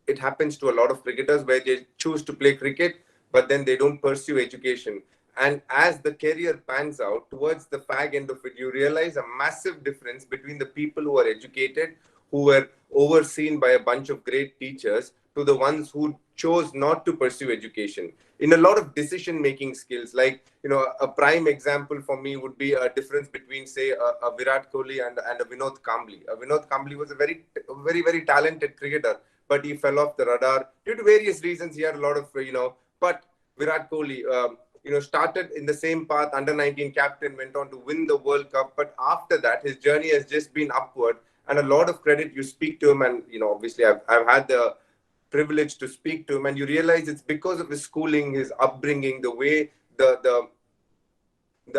it happens to a lot of cricketers where they choose to play cricket, but then they don't pursue education. And as the career pans out towards the fag end of it, you realize a massive difference between the people who are educated, who were overseen by a bunch of great teachers, to the ones who chose not to pursue education in a lot of decision making skills. Like, a prime example for me would be a difference between, say, a Virat Kohli and a Vinod Kambli. Vinod Kambli was a very talented cricketer, but he fell off the radar due to various reasons. He had a lot of, but Virat Kohli, started in the same path, under 19 captain, went on to win the World Cup. But after that, his journey has just been upward. And a lot of credit, you speak to him, and, obviously I've had the privilege to speak to him, and you realize it's because of his schooling, his upbringing, the way the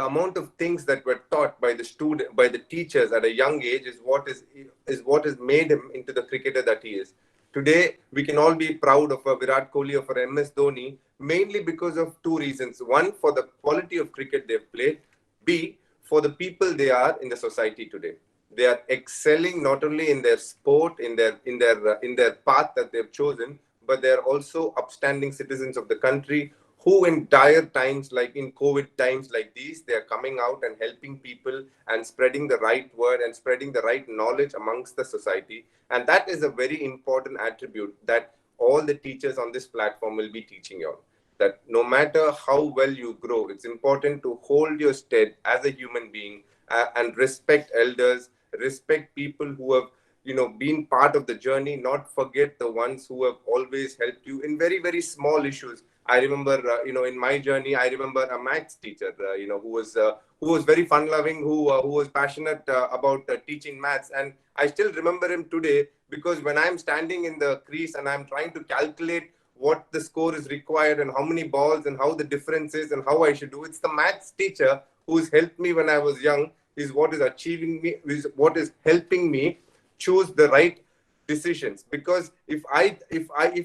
amount of things that were taught by the student, by the teachers at a young age, is what has made him into the cricketer that he is. Today, we can all be proud of a Virat Kohli or for MS Dhoni, mainly because of two reasons. One, for the quality of cricket they've played. B, for the people they are in the society today. They are excelling not only in their sport, in their path that they've chosen, but they are also upstanding citizens of the country, who in dire times, like in COVID times like these, they are coming out and helping people and spreading the right word and spreading the right knowledge amongst the society. And that is a very important attribute that all the teachers on this platform will be teaching you all. That no matter how well you grow, it's important to hold your stead as a human being, and respect elders, respect people who have been part of the journey, not forget the ones who have always helped you in very small issues. I remember, in my journey, I remember a maths teacher, who was very fun loving, who was passionate about teaching maths. And I still remember him today, because when I'm standing in the crease and I'm trying to calculate what the score is required and how many balls and how the difference is and how I should do, it's the maths teacher who's helped me when I was young, is what is achieving me, is what is helping me choose the right decisions. Because if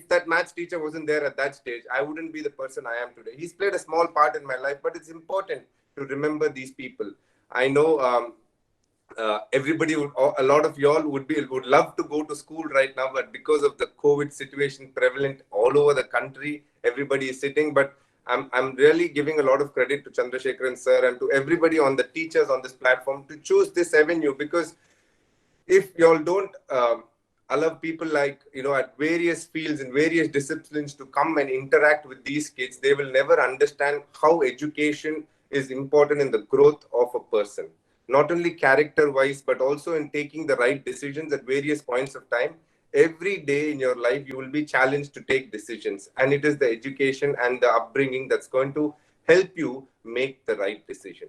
that maths teacher wasn't there at that stage, I wouldn't be the person I am today. He's played a small part in my life, but it's important to remember these people. I know, everybody would, a lot of y'all would love to go to school right now, but because of the COVID situation prevalent all over the country, everybody is sitting. But I'm really giving a lot of credit to Chandrasekharan sir and to everybody on the teachers on this platform to choose this avenue. Because if y'all don't allow people, like, at various fields in various disciplines, to come and interact with these kids, they will never understand how education is important in the growth of a person, not only character wise, but also in taking the right decisions at various points of time. Every day in your life, you will be challenged to take decisions, and it is the education and the upbringing that's going to help you make the right decision.